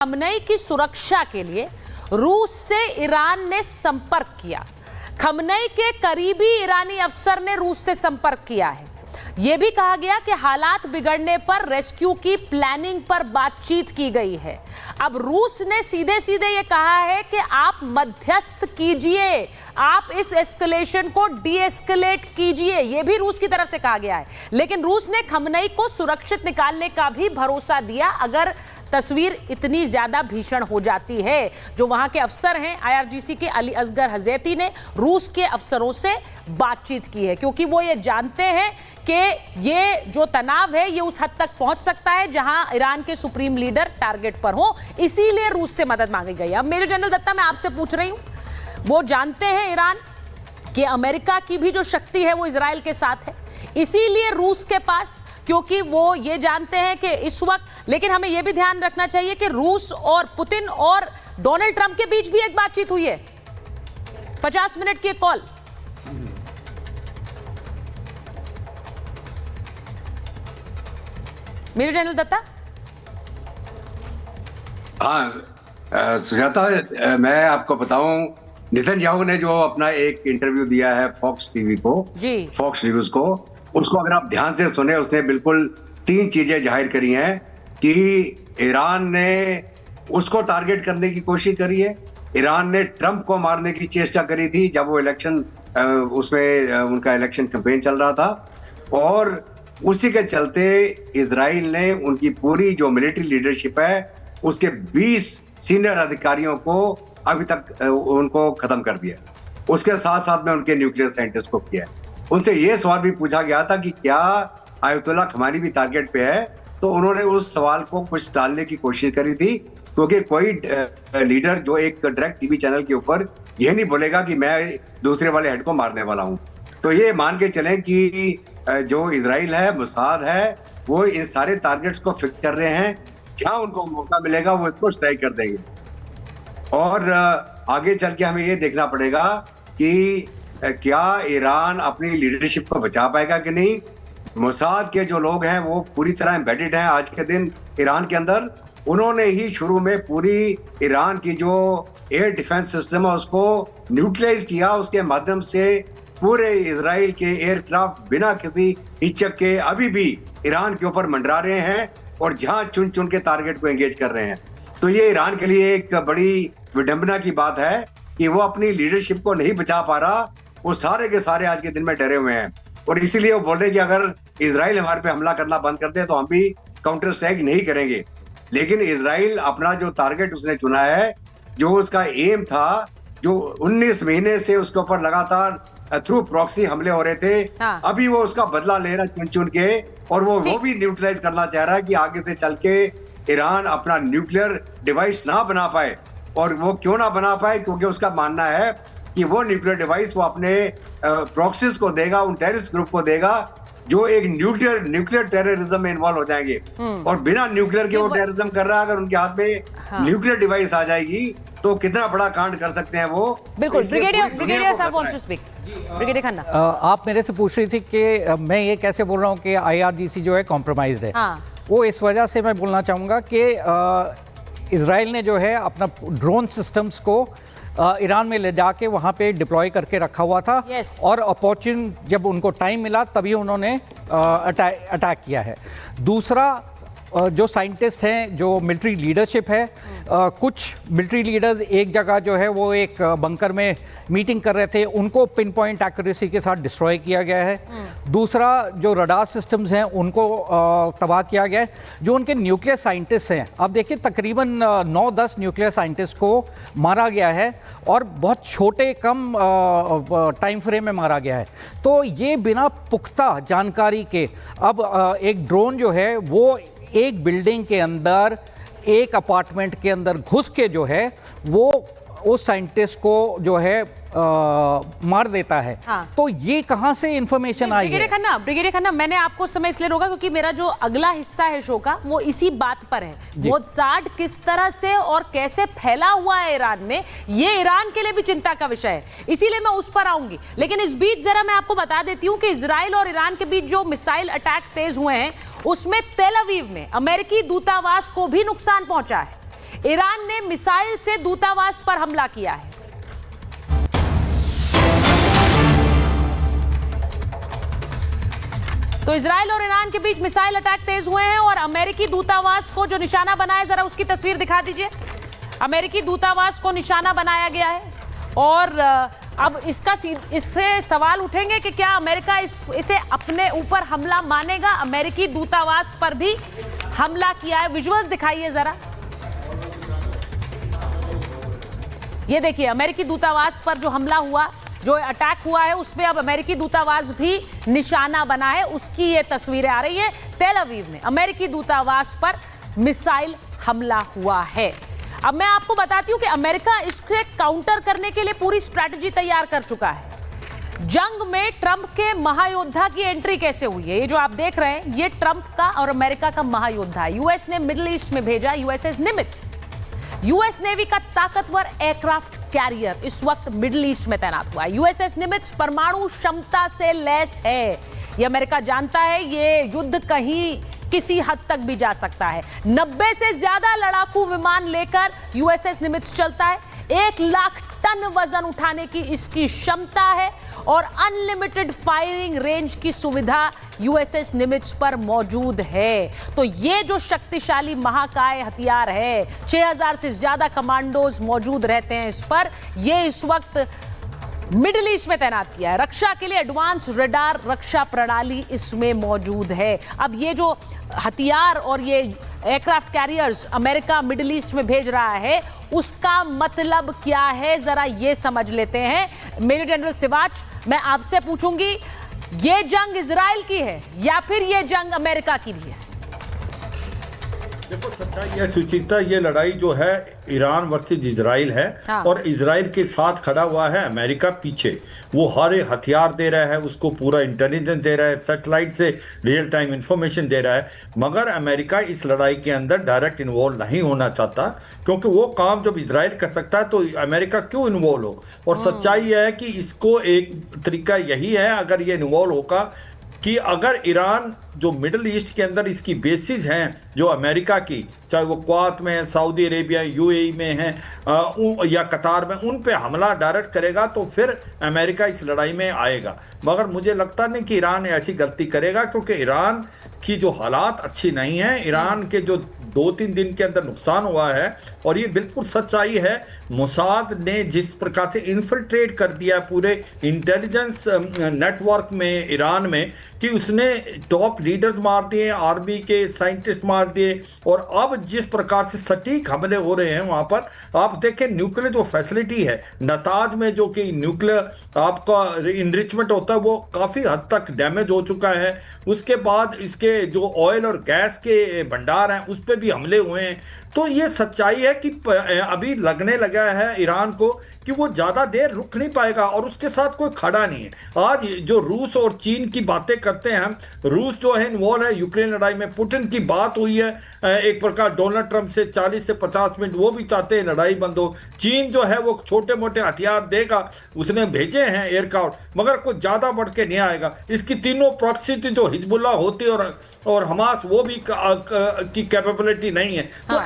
खमनई की सुरक्षा के लिए रूस से ईरान ने संपर्क किया। खमनई के करीबी ईरानी अफसर ने रूस से संपर्क किया है। यह भी कहा गया कि हालात बिगड़ने पर रेस्क्यू की प्लानिंग पर बातचीत की गई है। अब रूस ने सीधे सीधे ये कहा है कि आप मध्यस्थ कीजिए, आप इस एस्केलेशन को डी एस्केलेट कीजिए, यह भी रूस की तरफ से कहा गया है। लेकिन रूस ने खमनई को सुरक्षित निकालने का भी भरोसा दिया अगर तस्वीर इतनी ज्यादा भीषण हो जाती है। जो वहां के अफसर हैं आईआरजीसी के अली असगर हजैती ने रूस के अफसरों से बातचीत की है, क्योंकि वो ये जानते हैं कि ये जो तनाव है ये उस हद तक पहुंच सकता है जहां ईरान के सुप्रीम लीडर टारगेट पर हो, इसीलिए रूस से मदद मांगी गई है। अब मेजर जनरल दत्ता, मैं आपसे पूछ रही हूं, वो जानते हैं ईरान कि अमेरिका की भी जो शक्ति है वो इजराइल के साथ है, इसीलिए रूस के पास, क्योंकि वो ये जानते हैं कि इस वक्त, लेकिन हमें यह भी ध्यान रखना चाहिए कि रूस और पुतिन और डोनाल्ड ट्रंप के बीच भी एक बातचीत हुई है, 50 मिनट की एक कॉल। Major general Dutta. हाँ सुजाता, मैं आपको बताऊं, नेतन्याहू ने जो अपना एक इंटरव्यू दिया है फॉक्स टीवी को, फॉक्स न्यूज को, उसको अगर आप ध्यान से सुने, उसने बिल्कुल 3 चीजें जाहिर करी हैं कि ईरान ने उसको टारगेट करने की कोशिश करी है, ईरान ने ट्रंप को मारने की चेष्टा करी थी जब वो इलेक्शन, उसमें उनका इलेक्शन कैंपेन चल रहा था, और उसी के चलते इजराइल ने उनकी पूरी जो मिलिट्री लीडरशिप है उसके 20 सीनियर अधिकारियों को अभी तक उनको खत्म कर दिया। उसके साथ साथ में उनके न्यूक्लियर साइंटिस्ट को किया। उनसे यह सवाल भी पूछा गया था कि क्या आयतुल्ला खमानी भी टारगेट पे है, तो उन्होंने उस सवाल को कुछ टालने की कोशिश करी थी, क्योंकि कोई लीडर जो एक डायरेक्ट टीवी चैनल के ऊपर यह नहीं बोलेगा कि मैं दूसरे वाले हेड को मारने वाला हूं। तो ये मान के चलें कि जो इजराइल है, मोसाद है, वो इन सारे टारगेट्स को फिक्स कर रहे हैं, क्या उनको मौका मिलेगा वो इसको स्ट्राइक कर देंगे। और आगे चल के हमें ये देखना पड़ेगा कि क्या ईरान अपनी लीडरशिप को बचा पाएगा कि नहीं। मोसाद के जो लोग हैं वो पूरी तरह एम्बेडेड हैं आज के दिन ईरान के अंदर। उन्होंने ही शुरू में पूरी ईरान की जो एयर डिफेंस सिस्टम है उसको न्यूट्रलाइज किया, उसके माध्यम से पूरे इजराइल के एयरक्राफ्ट बिना किसी हिचक के अभी भी ईरान के ऊपर मंडरा रहे हैं और जहां चुन चुन के टारगेट को एंगेज कर रहे हैं। तो ये ईरान के लिए एक बड़ी विडंबना की बात है कि वो अपनी लीडरशिप को नहीं बचा पा रहा। वो सारे के सारे आज के दिन में डरे हुए हैं और इसीलिए वो बोल रहे कि अगर इजराइल हमारे पे हमला करना बंद कर दे तो हम भी काउंटर स्ट्राइक नहीं करेंगे। लेकिन इजराइल अपना जो टारगेट उसने चुना है, जो उसका एम था, जो 19 महीने से उसके ऊपर लगातार थ्रू प्रॉक्सी हमले हो रहे थे, हाँ। अभी वो उसका बदला ले रहा है चुन चुन के, और वो भी न्यूट्रलाइज करना चाह रहा है कि आगे से चल के ईरान अपना न्यूक्लियर डिवाइस ना बना पाए। और वो क्यों ना बना पाए, क्योंकि उसका मानना है कि वो न्यूक्लियर डिवाइस वो अपने प्रॉक्सीज को देगा, उन टेररिस्ट ग्रुप को देगा जो एक न्यूक्लियर टेररिज्म में इन्वॉल्व हो जाएंगे। और बिना न्यूक्लियर के वो टेररिज्म कर रहा है, अगर उनके हाथ में न्यूक्लियर डिवाइस आ जाएगी तो कितना बड़ा कांड कर सकते हैं वो। बिल्कुल। ब्रिगेडियर साहब wants to speak. Brigadier Khanna, आप मेरे से पूछ रही थी कि मैं ये कैसे बोल रहा हूँ कि आईआरजीसी जो है कॉम्प्रोमाइज्ड है। वो इस वजह से मैं बोलना चाहूँगा कि इजराइल ने जो है अपना ड्रोन सिस्टम्स को ईरान में ले जाके वहाँ पे डिप्लॉय करके रखा हुआ था। और अपॉर्चुन जब उनको टाइम मिला तभी उन्होंने अटैक किया है। दूसरा, जो साइंटिस्ट हैं, जो मिलिट्री लीडरशिप है, कुछ मिलिट्री लीडर्स एक जगह जो है वो एक बंकर में मीटिंग कर रहे थे, उनको पिन पॉइंट एक्यूरेसी के साथ डिस्ट्रॉय किया गया है। दूसरा, जो रडार सिस्टम्स हैं उनको तबाह किया गया है। जो उनके न्यूक्लियर साइंटिस्ट हैं, आप देखिए तकरीबन 9-10 न्यूक्लियर साइंटिस्ट को मारा गया है और बहुत छोटे कम टाइम फ्रेम में मारा गया है। तो ये बिना पुख्ता जानकारी के अब एक ड्रोन जो है वो एक बिल्डिंग के अंदर, एक अपार्टमेंट के अंदर घुस के जो है वो उस साइंटिस्ट को जो है मार देता है। हाँ। तो ये कहां से इंफॉर्मेशन आई है? ब्रिगेडियर खन्ना, मैंने आपको समय इसलिए रोका क्योंकि मेरा जो अगला हिस्सा है शो का वो इसी बात पर है। मोसाद किस तरह से और कैसे फैला हुआ है ईरान में, ये ईरान के लिए भी चिंता का विषय है, इसीलिए मैं उस पर आऊंगी। लेकिन इस बीच जरा मैं आपको बता देती हूँ कि इजराइल और ईरान के बीच जो मिसाइल अटैक तेज हुए हैं उसमें तेल अवीव में अमेरिकी दूतावास को भी नुकसान पहुंचा है। ईरान ने मिसाइल से दूतावास पर हमला किया है। तो इजराइल और ईरान के बीच मिसाइल अटैक तेज हुए हैं और अमेरिकी दूतावास को जो निशाना बनाया, जरा उसकी तस्वीर दिखा दीजिए। अमेरिकी दूतावास को निशाना बनाया गया है और अब इससे सवाल उठेंगे कि क्या अमेरिका इसे अपने ऊपर हमला मानेगा। अमेरिकी दूतावास पर भी हमला किया है। विजुअल्स दिखाइए जरा। ये देखिए अमेरिकी दूतावास पर जो हमला हुआ, जो अटैक हुआ है, उसमें अब अमेरिकी दूतावास भी निशाना बना है। उसकी ये तस्वीरें आ रही है। तेल अवीव में अमेरिकी दूतावास पर मिसाइल हमला हुआ है। अब मैं आपको बताती हूं कि अमेरिका इसके काउंटर करने के लिए पूरी स्ट्रैटेजी तैयार कर चुका है। जंग में ट्रंप के महायोद्धा की एंट्री कैसे हुई है, ये जो आप देख रहे हैं, ये ट्रंप का और अमेरिका का महायोद्धा है। यूएस ने मिडिल ईस्ट में भेजा यूएसएस निमित्ज। यूएस नेवी का ताकतवर एयरक्राफ्ट कैरियर इस वक्त मिडिल ईस्ट में तैनात हुआ है। यूएसएस निमित्ज परमाणु क्षमता से लैस है। ये अमेरिका जानता है ये युद्ध कहीं किसी हद तक भी जा सकता है। 90 से ज्यादा लड़ाकू विमान लेकर यूएसएस निमित्ज चलता है। 1 लाख टन वजन उठाने की इसकी क्षमता है और अनलिमिटेड फायरिंग रेंज की सुविधा यूएसएस निमित्ज पर मौजूद है। तो ये जो शक्तिशाली महाकाय हथियार है, 6000 से ज्यादा कमांडोज मौजूद रहते हैं इस पर। ये इस वक्त मिडिल ईस्ट में तैनात किया है। रक्षा के लिए एडवांस रडार रक्षा प्रणाली इसमें मौजूद है। अब ये जो हथियार और ये aircraft carriers America middle east में भेज रहा है, उसका मतलब क्या है, जरा ये समझ लेते हैं। मेजर जनरल सिवाच, मैं आपसे पूछूंगी, ये जंग इजराइल की है या फिर ये जंग अमेरिका की भी है? देखो सच्चाई है सुचिता, ये लड़ाई जो है ईरान वर्सेस इजराइल है। हाँ। और इजराइल के साथ खड़ा हुआ है अमेरिका पीछे। वो हर एक हथियार दे रहा है, उसको पूरा इंटेलिजेंस दे रहा है, सैटेलाइट से रियल टाइम इंफॉर्मेशन दे रहा है। मगर अमेरिका इस लड़ाई के अंदर डायरेक्ट इन्वॉल्व नहीं होना चाहता, क्योंकि वो काम जब इजराइल कर सकता है तो अमेरिका क्यों इन्वॉल्व हो। और सच्चाई है कि इसको एक तरीका यही है, अगर ये इन्वॉल्व होगा, कि अगर ईरान जो मिडिल ईस्ट के अंदर इसकी बेसिस हैं जो अमेरिका की, चाहे वो क्वात में है, सऊदी अरेबिया, यूएई में है या कतार में, उन पे हमला डायरेक्ट करेगा तो फिर अमेरिका इस लड़ाई में आएगा। मगर मुझे लगता नहीं कि ईरान ऐसी गलती करेगा, क्योंकि ईरान की जो हालात अच्छी नहीं है। ईरान के जो 2-3 दिन के अंदर नुकसान हुआ है, और ये बिल्कुल सच्चाई है, मोसाद ने जिस प्रकार से इन्फिल्ट्रेट कर दिया पूरे इंटेलिजेंस नेटवर्क में ईरान में, कि उसने टॉप लीडर्स मार दिए, आर्मी के साइंटिस्ट मार दिए, और अब जिस प्रकार से सटीक हमले हो रहे हैं वहां पर, आप देखें न्यूक्लियर जो फैसिलिटी है नताज में, जो कि न्यूक्लियर आपका इनरिचमेंट होता है, वो काफ़ी हद तक डैमेज हो चुका है। उसके बाद इसके जो ऑयल और गैस के भंडार हैं उस पर भी हमले हुए हैं। तो ये सच्चाई है कि अभी लगने लगा है ईरान को कि वो ज़्यादा देर रुक नहीं पाएगा, और उसके साथ कोई खड़ा नहीं है। आज जो रूस और चीन की बातें करते हैं हम, रूस जो है इन्वॉल्व है यूक्रेन लड़ाई में, पुतिन की बात हुई है एक प्रकार डोनाल्ड ट्रंप से 40 से 50 मिनट, वो भी चाहते हैं लड़ाई बंद हो। चीन जो है वो छोटे मोटे हथियार देगा, उसने भेजे हैं एयरक्राफ्ट, मगर कुछ ज़्यादा बढ़ के नहीं आएगा। इसकी तीनों प्रॉक्सी जो हिजबुल्लाह होती और हमास, वो भी की कैपेबिलिटी नहीं है। तो